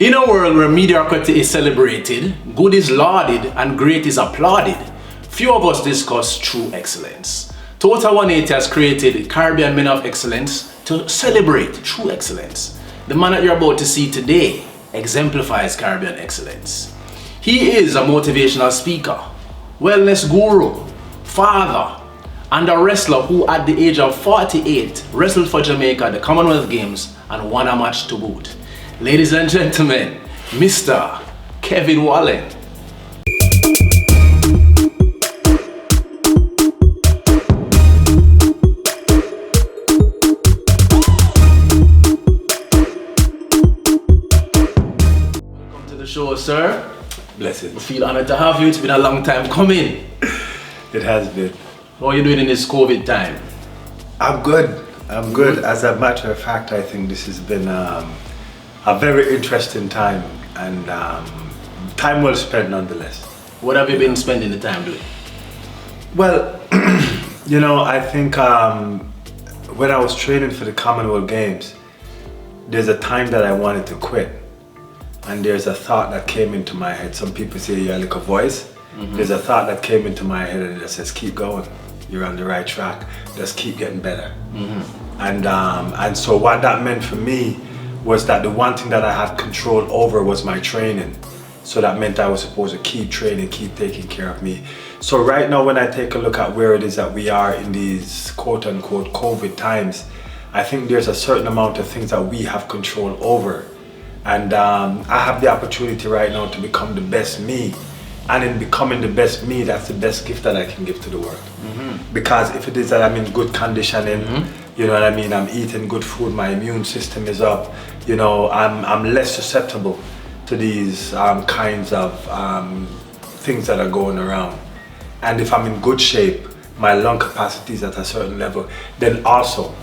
In a world where mediocrity is celebrated, good is lauded, and great is applauded, few of us discuss true excellence. Total 180 has created Caribbean Men of Excellence to celebrate true excellence. The man that you're about to see today exemplifies Caribbean excellence. He is a motivational speaker, wellness guru, father, and a wrestler who at the age of 48 wrestled for Jamaica at the Commonwealth Games and won a match to boot. Ladies and gentlemen, Mr. KEVINWALLEN. Welcome to the show, sir. Blessings. I feel honored to have you. It's been a long time coming. It has been. How are you doing in this COVID time? I'm good. I'm good. As a matter of fact, I think this has been a very interesting time and time well spent nonetheless. What have you been spending the time doing? Well, I think when I was training for the Commonwealth Games, there's a time that I wanted to quit. And there's a thought that came into my head. Some people say you're like a voice. Mm-hmm. There's a thought that came into my head and it says, keep going. You're on the right track. Just keep getting better. Mm-hmm. And so what that meant for me was that the one thing that I had control over was my training. So that meant I was supposed to keep training, keep taking care of me. So right now when I take a look at where it is that we are in these quote unquote COVID times, I think there's a certain amount of things that we have control over. And I have the opportunity right now to become the best me. And in becoming the best me, that's the best gift that I can give to the world. Mm-hmm. Because if it is that I'm in good conditioning, mm-hmm. You know what I mean, I'm eating good food, my immune system is up, I'm less susceptible to these kinds of things that are going around. And if I'm in good shape, my lung capacity is at a certain level, then also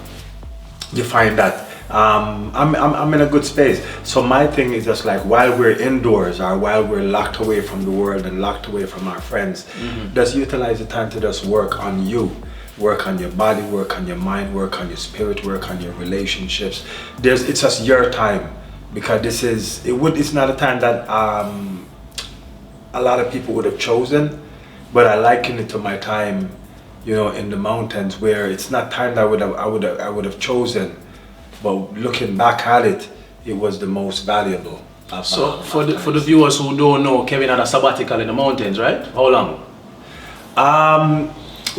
you find that I'm in a good space. So my thing is just like while we're indoors or while we're locked away from the world and locked away from our friends, mm-hmm. Just utilize the time to just work on you. Work on your body, work on your mind, work on your spirit, work on your relationships. It's just your time, because it's not a time that a lot of people would have chosen, but I liken it to my time, in the mountains, where it's not time that I would have chosen, but looking back at it, it was the most valuable. So for the viewers who don't know, Kevin had a sabbatical in the mountains, right? How long?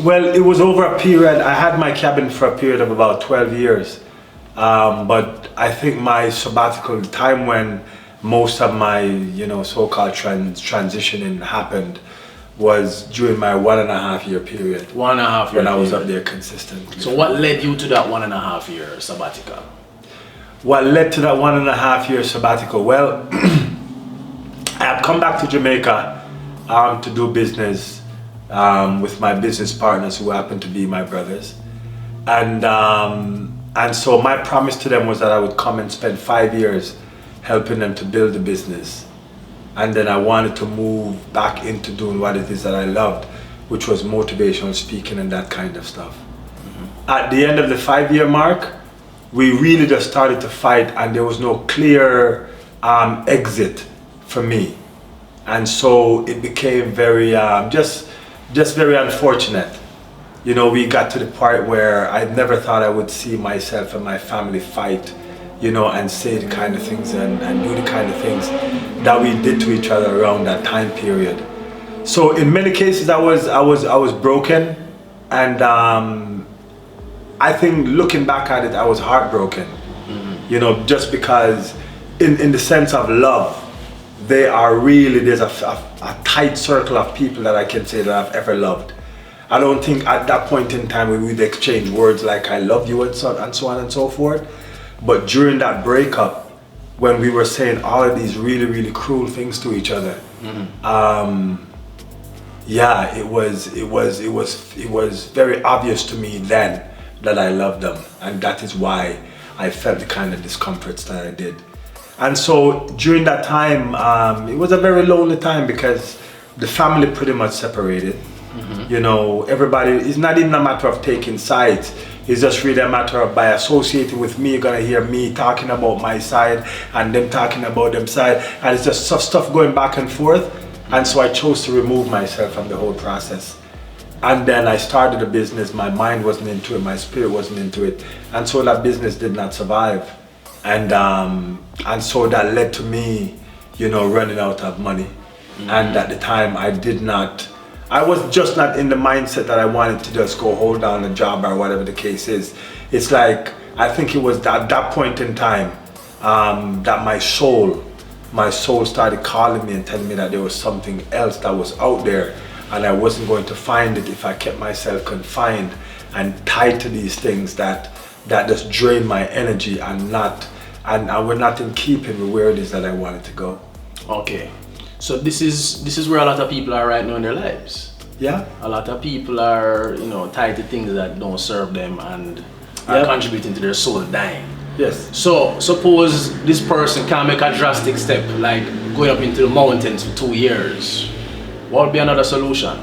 Well, it was over a period. I had my cabin for a period of about 12 years. But I think my sabbatical, the time when most of my, so-called transitioning happened, was during my 1.5 year period. 1.5 year when I was up there consistently. So what led you to that 1.5 year sabbatical? What led to that 1.5 year sabbatical? Well, I had come back to Jamaica to do business with my business partners, who happen to be my brothers, and so my promise to them was that I would come and spend 5 years helping them to build the business, and then I wanted to move back into doing what it is that I loved, which was motivational speaking and that kind of stuff. Mm-hmm. At the end of the 5 year mark, we really just started to fight, and there was no clear exit for me, and so it became very just very unfortunate. We got to the part where I never thought I would see myself and my family fight, and say the kind of things and do the kind of things that we did to each other around that time period. So in many cases I was broken, and I think looking back at it, I was heartbroken. Mm-hmm. Just because in the sense of love, there's a tight circle of people that I can say that I've ever loved. I don't think at that point in time we would exchange words like I love you and so on and so forth. But during that breakup, when we were saying all of these really, really cruel things to each other, mm-hmm. It was very obvious to me then that I loved them, and that is why I felt the kind of discomforts that I did. And so during that time, it was a very lonely time because the family pretty much separated. Mm-hmm. Everybody, it's not even a matter of taking sides. It's just really a matter of, by associating with me, you're gonna hear me talking about my side and them talking about them side, and it's just stuff going back and forth. And so I chose to remove myself from the whole process. And then I started a business. My mind wasn't into it, my spirit wasn't into it, and so that business did not survive. And so that led to me, you know, running out of money. And at the time, I was just not in the mindset that I wanted to just go hold down a job or whatever the case is. It's like, I think it was at that point in time that my soul started calling me and telling me that there was something else that was out there, and I wasn't going to find it if I kept myself confined and tied to these things that just drain my energy and were not in keeping with where it is that I wanted to go. Okay, so this is where a lot of people are right now in their lives. Yeah. A lot of people are, you know, tied to things that don't serve them and are contributing to their soul dying. Yes. So suppose this person can make a drastic step, like going up into the mountains for 2 years. What would be another solution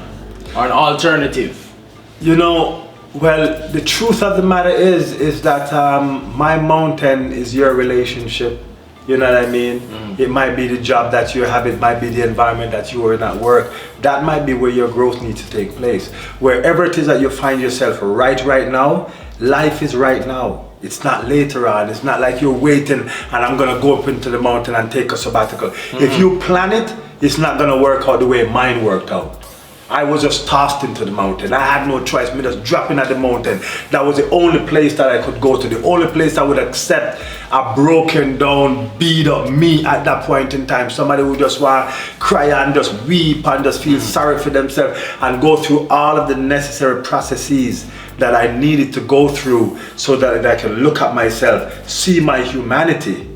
or an alternative? You know, well, the truth of the matter is that my mountain is your relationship. You know what I mean? It might be the job that you have, it might be the environment that you are in at work. That might be where your growth needs to take place. Wherever it is that you find yourself right now, life is right now. It's not later on. It's not like you're waiting and I'm gonna go up into the mountain and take a sabbatical. If you plan it, it's not gonna work out the way mine worked out. I was just tossed into the mountain. I had no choice. Me just dropping at the mountain. That was the only place that I could go to. The only place that would accept a broken down, beat up me at that point in time. Somebody who just want to cry and just weep and just feel sorry for themselves and go through all of the necessary processes that I needed to go through so that I can look at myself, see my humanity,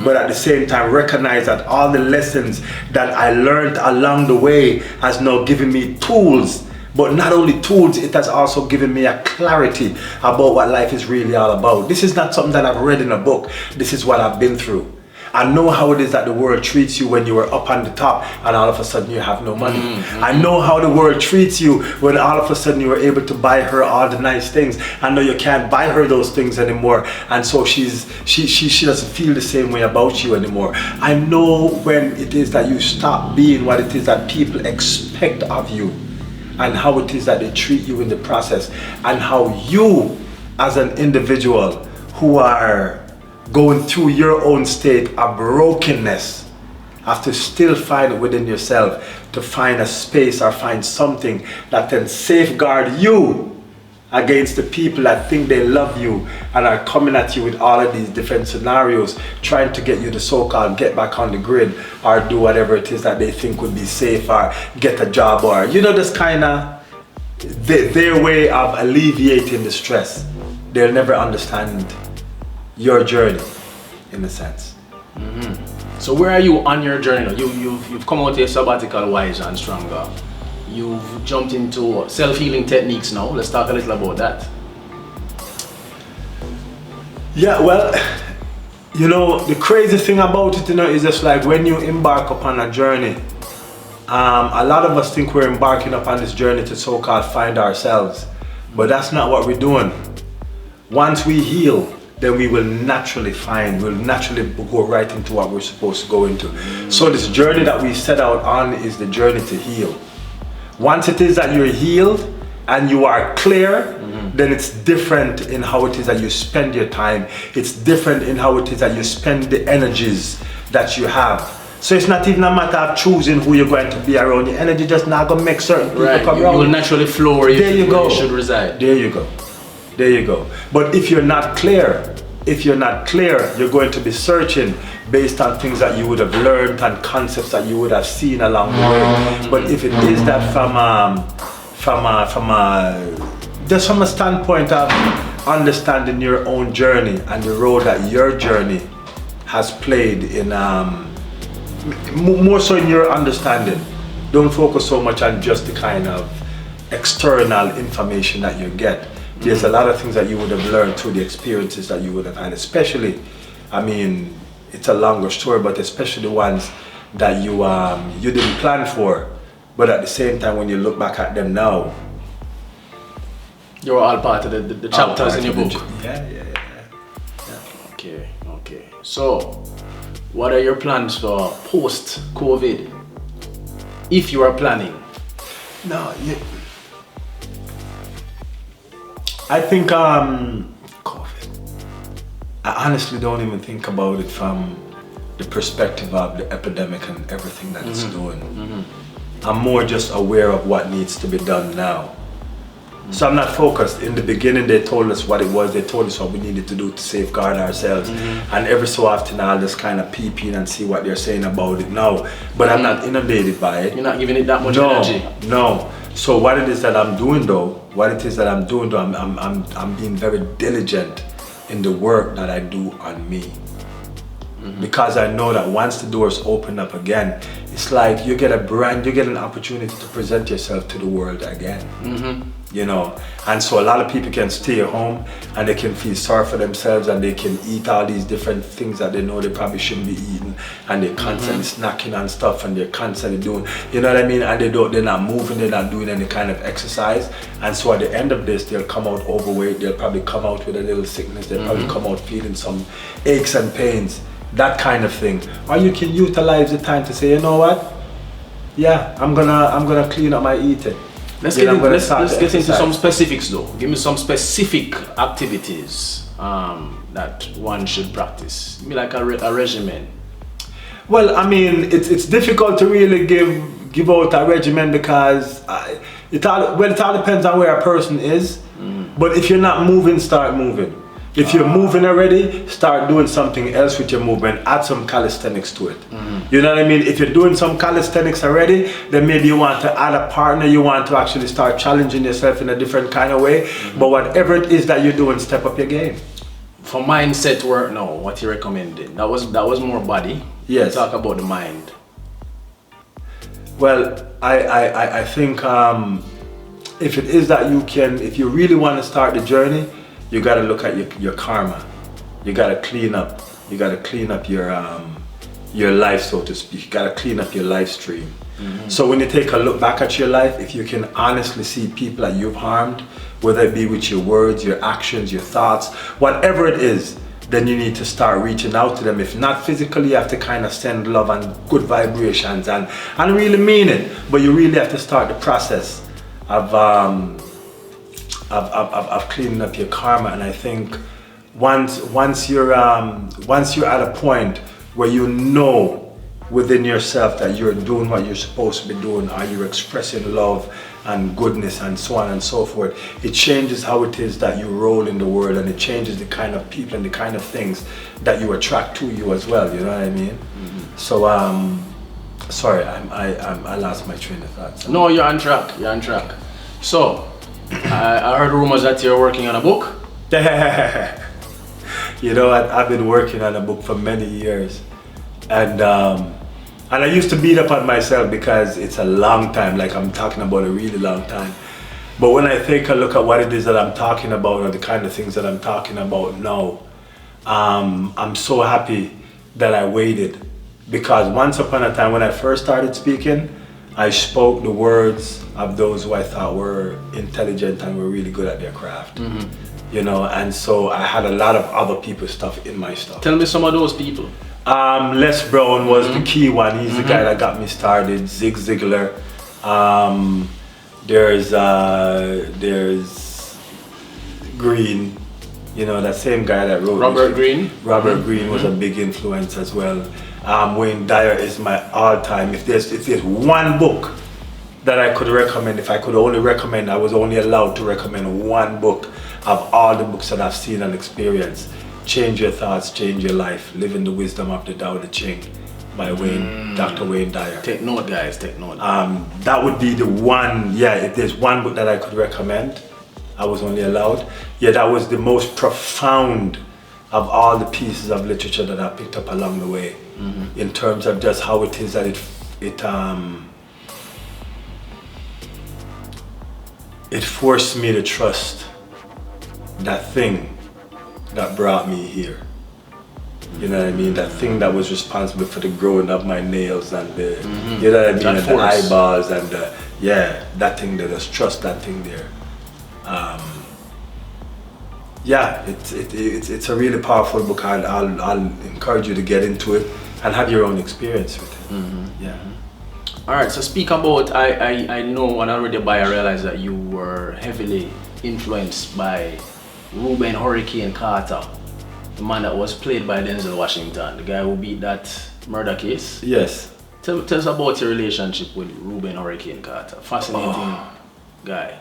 but at the same time recognize that all the lessons that I learned along the way has now given me tools. But not only tools, it has also given me a clarity about what life is really all about. This is not something that I've read in a book. This is what I've been through. I know how it is that the world treats you when you are up on the top and all of a sudden you have no money. I know how the world treats you when all of a sudden you are able to buy her all the nice things. I know you can't buy her those things anymore, and so she doesn't feel the same way about you anymore. I know when it is that you stop being what it is that people expect of you, and how it is that they treat you in the process, and how you as an individual who are going through your own state of brokenness have to still find it within yourself to find a space or find something that can safeguard you against the people that think they love you and are coming at you with all of these different scenarios, trying to get you to so-called get back on the grid or do whatever it is that they think would be safe or get a job, or, you know, this kind of their way of alleviating the stress. They'll never understand your journey, in a sense. So where are you on your journey now? You've come out here sabbatical wiser and stronger. You've jumped into self-healing techniques now. Let's talk a little about that. Yeah, well, you know, the crazy thing about it, you know, is just like when you embark upon a journey, a lot of us think we're embarking upon this journey to so-called find ourselves, but that's not what we're doing. Once we heal, then we will naturally go right into what we're supposed to go into. So this journey that we set out on is the journey to heal. Once it is that you're healed and you are clear, then it's different in how it is that you spend your time. It's different in how it is that you spend the energies that you have. So it's not even a matter of choosing who you're going to be around. Your energy just not gonna make certain people come around. You will naturally flow where you should reside. There you go. There you go. But if you're not clear, you're going to be searching based on things that you would have learned and concepts that you would have seen along the way. But if it is that from a standpoint of understanding your own journey and the role that your journey has played in, more so in your understanding, don't focus so much on just the kind of external information that you get. There's a lot of things that you would have learned through the experiences that you would have had, especially, I mean, it's a longer story, but especially the ones that you didn't plan for, but at the same time, when you look back at them now, You're all part of the chapters in your book. Yeah. Okay. So, what are your plans for post-COVID? If you are planning. No, yeah. I think COVID. I honestly don't even think about it from the perspective of the epidemic and everything that it's doing. I'm more just aware of what needs to be done now. So I'm not focused. In the beginning, they told us what it was. They told us what we needed to do to safeguard ourselves. And every so often, I'll just kind of peep in and see what they're saying about it now. But I'm not inundated by it. You're not giving it that much energy. No. So what it is that I'm doing though, I'm being very diligent in the work that I do on me. Because I know that once the doors open up again, it's like you get an opportunity to present yourself to the world again. You know, and so a lot of people can stay at home and they can feel sorry for themselves and they can eat all these different things that they know they probably shouldn't be eating, and they're constantly snacking on stuff and they're constantly doing, you know what I mean, and they're not moving, they're not doing any kind of exercise, and so at the end of this they'll come out overweight, they'll probably come out with a little sickness, they'll probably come out feeling some aches and pains, that kind of thing. Or you can utilize the time to say, you know what, yeah, I'm gonna clean up my eating. Let's get into some specifics though. Give me some specific activities that one should practice. Give me like a regimen. Well, I mean, it's difficult to really give out a regimen because it all depends on where a person is. But if you're not moving, start moving. If you're moving already, start doing something else with your movement. Add some calisthenics to it. You know what I mean? If you're doing some calisthenics already, then maybe you want to add a partner. You want to actually start challenging yourself in a different kind of way. But whatever it is that you're doing, step up your game. For mindset work now, what you recommended? That was more body. Yes. Talk about the mind. Well, I think if it is that if you really want to start the journey, you got to look at your karma. You got to clean up. You got to clean up your life, so to speak. You got to clean up your life stream. So when you take a look back at your life, if you can honestly see people that you've harmed, whether it be with your words, your actions, your thoughts, whatever it is, then you need to start reaching out to them. If not physically, you have to kind of send love and good vibrations and really mean it. But you really have to start the process of cleaning up your karma. And I think once you're at a point where you know within yourself that you're doing what you're supposed to be doing, or you're expressing love and goodness and so on and so forth, it changes how it is that you roll in the world, and it changes the kind of people and the kind of things that you attract to you as well. You know what I mean? So sorry, I lost my train of thought. No, you're on track. So I heard rumors that you're working on a book. You know, I've been working on a book for many years, and I used to beat up on myself because it's a long time, like I'm talking about a really long time. But when I take a look at what it is that I'm talking about, or the kind of things that I'm talking about now, I'm so happy that I waited, because once upon a time when I first started speaking, I spoke the words of those who I thought were intelligent and were really good at their craft. You know, and so I had a lot of other people's stuff in my stuff. Tell me some of those people. Les Brown was the key one. He's the guy that got me started. Zig Ziglar. There's Green. You know, that same guy that wrote Robert Greene. Robert Greene was a big influence as well. Wayne Dyer is my all-time. If there's one book that I could recommend, if I could only recommend, I was only allowed to recommend one book of all the books that I've seen and experienced. Change Your Thoughts, Change Your Life, Living the Wisdom of the Tao Te Ching by Dr. Wayne Dyer. Take note, guys, take note. That would be the one, if there's one book that I could recommend, I was only allowed. That was the most profound of all the pieces of literature that I picked up along the way, in terms of just how it is that it forced me to trust that thing that brought me here. You know what I mean? That thing that was responsible for the growing of my nails and the, you know what I mean? And the eyeballs and that thing there, just trust that thing there. yeah, it's a really powerful book. I'll encourage you to get into it and have your own experience with it. Yeah. All right, so speak about, I know when I read the bio, I realized that you were heavily influenced by Rubin Hurricane Carter, the man that was played by Denzel Washington, the guy who beat that murder case. Yes. Tell us about your relationship with Rubin Hurricane Carter. Fascinating guy.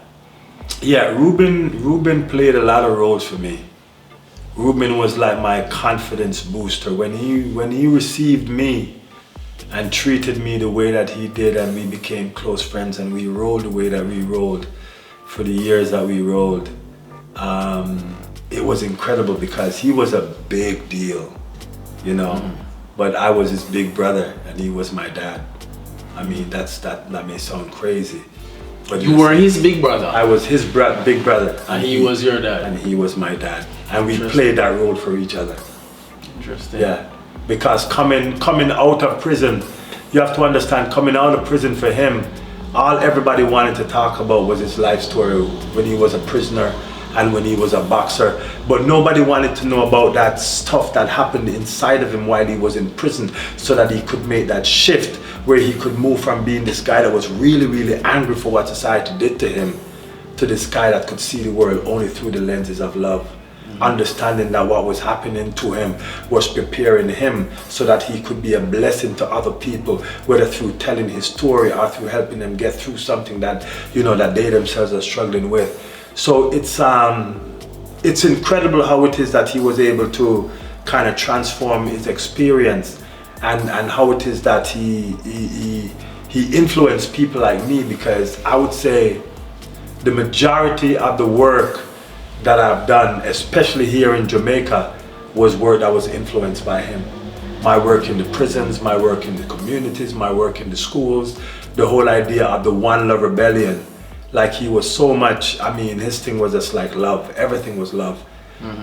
Yeah, Rubin played a lot of roles for me. Rubin was like my confidence booster. When he received me and treated me the way that he did, and we became close friends, and we rolled the way that we rolled for the years that we rolled, it was incredible because he was a big deal, you know. But I was his big brother and he was my dad. I mean, that may sound crazy, but you were his big brother. I was his big brother, and he was your dad. And he was my dad, and we played that role for each other. Interesting. Yeah, because coming out of prison, you have to understand, coming out of prison for him, all everybody wanted to talk about was his life story when he was a prisoner and when he was a boxer, but nobody wanted to know about that stuff that happened inside of him while he was in prison, so that he could make that shift where he could move from being this guy that was really, really angry for what society did to him, to this guy that could see the world only through the lenses of love, understanding that what was happening to him was preparing him so that he could be a blessing to other people, whether through telling his story or through helping them get through something that, you know, that they themselves are struggling with. So it's incredible how it is that he was able to kind of transform his experience, and how it is that he influenced people like me, because I would say the majority of the work that I've done, especially here in Jamaica, was work that was influenced by him. My work in the prisons, my work in the communities, my work in the schools, the whole idea of the One Love Rebellion. Like, he was so much, I mean, his thing was just like love. Everything was love.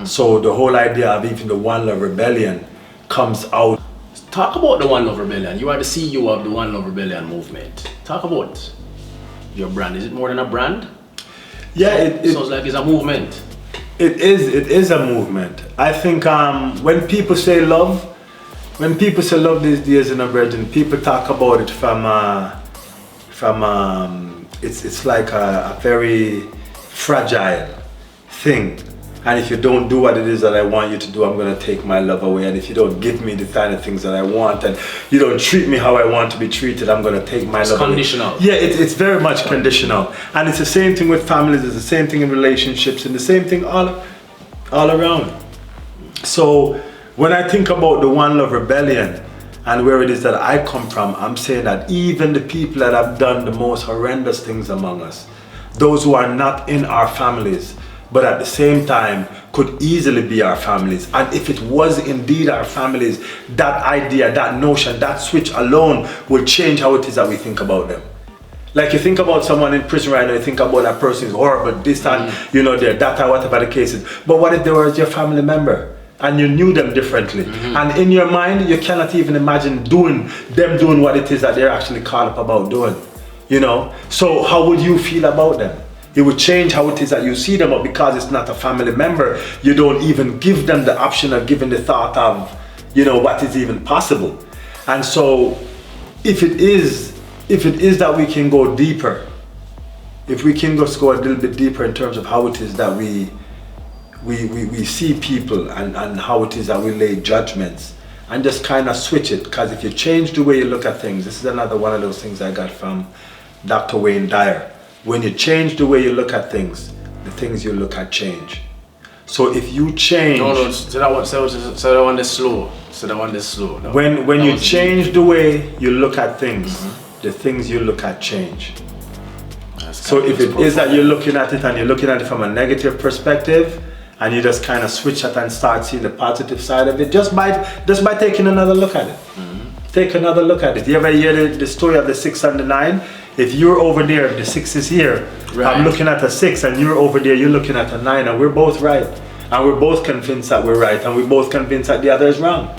So the whole idea of even the One Love Rebellion comes out. Talk about the One Love Rebellion. You are the CEO of the One Love Rebellion movement. Talk about your brand. Is it more than a brand? Yeah, it sounds like it's a movement. It is a movement. I think when people say love these days in a virgin, people talk about it from it's like a very fragile thing. And if you don't do what it is that I want you to do, I'm gonna take my love away. And if you don't give me the kind of things that I want, and you don't treat me how I want to be treated, I'm gonna take my love away. It's conditional. Yeah, it's very much conditional. And it's the same thing with families, it's the same thing in relationships, and the same thing all around. So when I think about the One Love Rebellion and where it is that I come from, I'm saying that even the people that have done the most horrendous things among us, those who are not in our families, but at the same time could easily be our families. And if it was indeed our families, that idea, that notion, that switch alone will change how it is that we think about them. Like, you think about someone in prison right now, you think about that person is horrible, this and, you know, their data, whatever the case is. But what if they were your family member and you knew them differently? And in your mind, you cannot even imagine doing what it is that they're actually called up about doing, you know? So how would you feel about them? It would change how it is that you see them, but because it's not a family member, you don't even give them the option of giving the thought of, you know, what is even possible. And so if it is that we can go deeper, if we can just go a little bit deeper in terms of how it is that we see people, and how it is that we lay judgments, and just kind of switch it. Because if you change the way you look at things, this is another one of those things I got from Dr. Wayne Dyer. When you change the way you look at things, the things you look at change. So if you change... No, so that one is slow. So that one is slow. No, when you change the way you look at things, the things you look at change. So if it is that you're looking at it and you're looking at it from a negative perspective, and you just kind of switch it and start seeing the positive side of it, just by taking another look at it. Take another look at it. You ever hear the story of the 6 and the 9? If you're over there, the 6 is here. Right. I'm looking at a 6, and you're over there, you're looking at a 9, and we're both right. And we're both convinced that we're right, and we're both convinced that the other is wrong.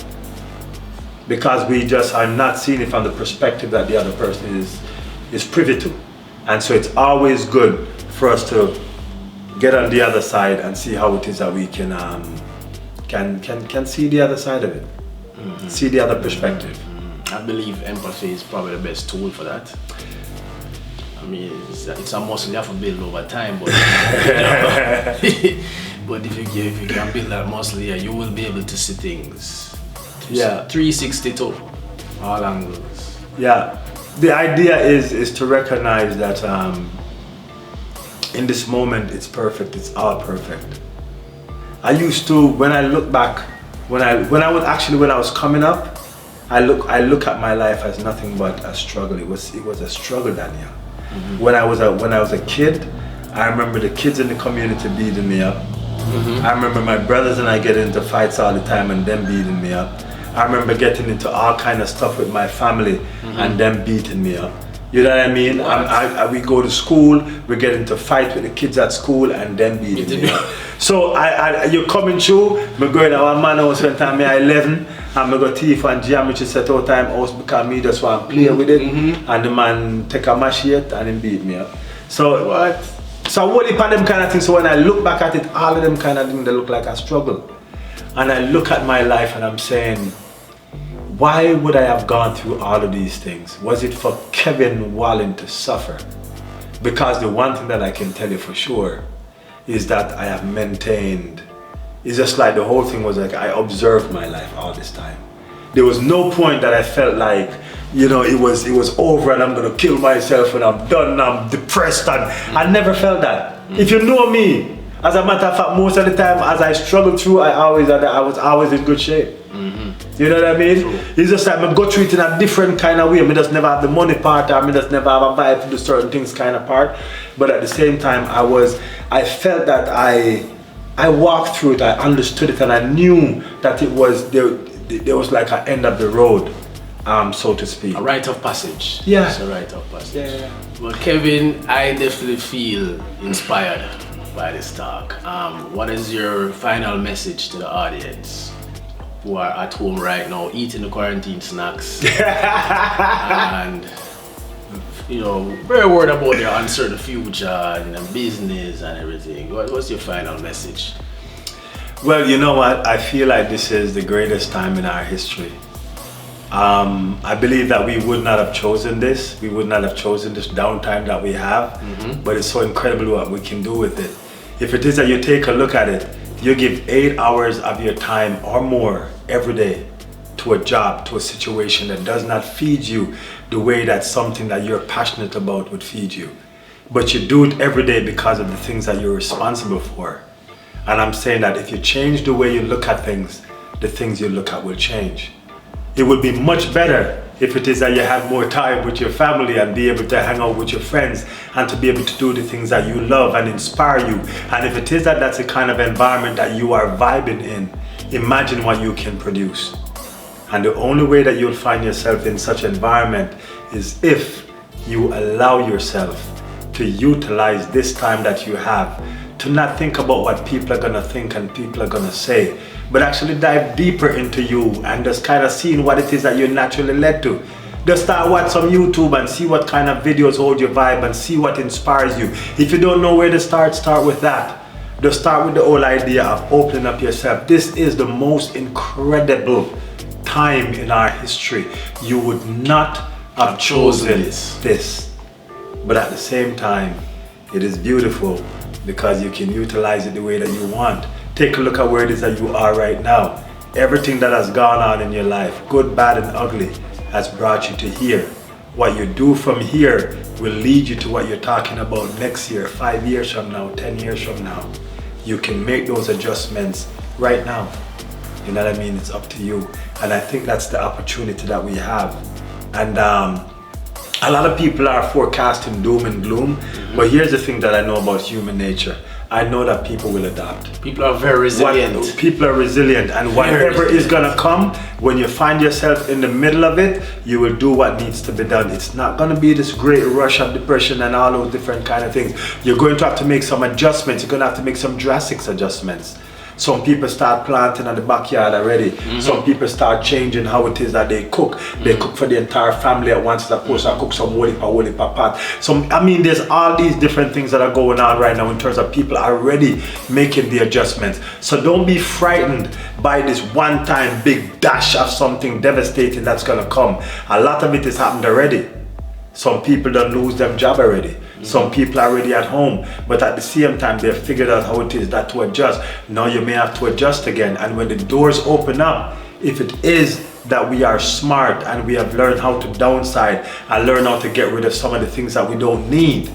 Because we just are not seeing it from the perspective that the other person is privy to. And so it's always good for us to get on the other side and see how it is that we can see the other side of it, see the other perspective. I believe empathy is probably the best tool for that. I mean, it's a muscle you have to build over time, but but if you can build that muscle, yeah, you will be able to see things. 360 all angles. Yeah, the idea is to recognize that in this moment it's perfect. It's all perfect. I used to, when I look back, when I was coming up, I look at my life as nothing but a struggle. It was a struggle, Daniel. When I was a kid, I remember the kids in the community beating me up. I remember my brothers and I getting into fights all the time and them beating me up. I remember getting into all kind of stuff with my family and them beating me up. You know what I mean? We go to school, we get into fight with the kids at school and them beating me up. So you're coming through, me going to one man house when time I 11 and me go thief and geometry set out time house because me just want to play with it and the man take a machete and him beat me up. So what? So what if them kind of things, so when I look back at it, all of them kind of things, they look like a struggle. And I look at my life and I'm saying, why would I have gone through all of these things? Was it for KEVINWALLEN to suffer? Because the one thing that I can tell you for sure is that I have maintained, it's just like the whole thing was like I observed my life all this time. There was no point that I felt like, you know, it was over and I'm gonna kill myself and I'm done and I'm depressed, and I never felt that. If you know me, as a matter of fact, most of the time as I struggled through, I was always in good shape. You know what I mean? True. It's just like I go through it in a different kind of way. I just never have the money part, or I just never have a vibe to do certain things kind of part. But at the same time, I felt that I walked through it, I understood it, and I knew that it was there was like an end of the road, so to speak. A rite of passage. Yeah. It's a rite of passage. Yeah. But Kevin, I definitely feel inspired by this talk. What is your final message to the audience who are at home right now eating the quarantine snacks and, you know, very worried about their uncertain future and business and everything? What's your final message? Well, you know what? I feel like this is the greatest time in our history. I believe that we would not have chosen this. We would not have chosen this downtime that we have, but it's so incredible what we can do with it. If it is that you take a look at it, you give 8 hours of your time or more every day to a job, to a situation that does not feed you the way that something that you're passionate about would feed you. But you do it every day because of the things that you're responsible for. And I'm saying that if you change the way you look at things, the things you look at will change. It would be much better if it is that you have more time with your family and be able to hang out with your friends and to be able to do the things that you love and inspire you. And if it is that that's the kind of environment that you are vibing in, imagine what you can produce. And the only way that you'll find yourself in such an environment is if you allow yourself to utilize this time that you have to not think about what people are gonna think and people are gonna say, but actually dive deeper into you and just kind of seeing what it is that you're naturally led to. Just start watch some YouTube and see what kind of videos hold your vibe and see what inspires you. If you don't know where to start with that. Just start with the whole idea of opening up yourself. This is the most incredible time in our history. You would not have chosen this. But at the same time, it is beautiful because you can utilize it the way that you want. Take a look at where it is that you are right now. Everything that has gone on in your life, good, bad, and ugly, has brought you to here. What you do from here will lead you to what you're talking about next year, 5 years from now, 10 years from now. You can make those adjustments right now. You know what I mean? It's up to you. And I think that's the opportunity that we have. And a lot of people are forecasting doom and gloom, but here's the thing that I know about human nature. I know that people will adapt. People are very resilient. People are resilient, and whatever is gonna come, when you find yourself in the middle of it, you will do what needs to be done. It's not gonna be this great rush of depression and all those different kind of things. You're going to have to make some adjustments. You're gonna have to make some drastic adjustments. Some people start planting in the backyard already. Some people start changing how it is that they cook. They cook for the entire family at once, as opposed to cook some woli pa pot. I mean, there's all these different things that are going on right now in terms of people already making the adjustments. So don't be frightened by this one-time big dash of something devastating that's gonna come. A lot of it has happened already. Some people don't lose their job already. Some people are already at home, but at the same time they've figured out how it is that to adjust. Now you may have to adjust again, and when the doors open up, if it is that we are smart and we have learned how to downside and learn how to get rid of some of the things that we don't need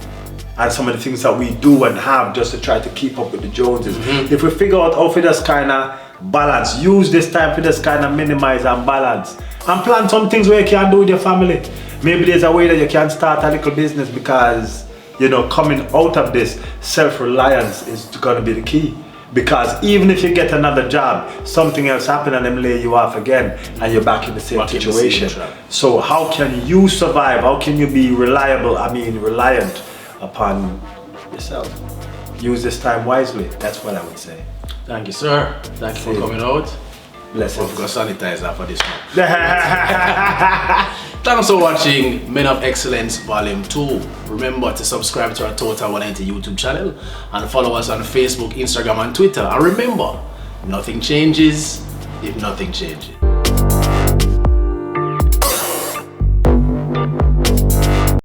and some of the things that we do and have just to try to keep up with the Joneses. If we figure out how to just kind of balance, use this time to just kind of minimize and balance and plan some things where you can do with your family. Maybe there's a way that you can start a little business, because you know, coming out of this, self-reliance is going to be the key. Because even if you get another job, something else happens and them lay you off again and you're back in the same situation. So how can you survive? How can you be reliant upon yourself? Use this time wisely. That's what I would say. Thank you, sir. Thank you for coming out. Blessings. We've got sanitizer for this one. Thanks for watching Men of Excellence Volume 2. Remember to subscribe to our Total 180 YouTube channel and follow us on Facebook, Instagram and Twitter. And remember, nothing changes if nothing changes.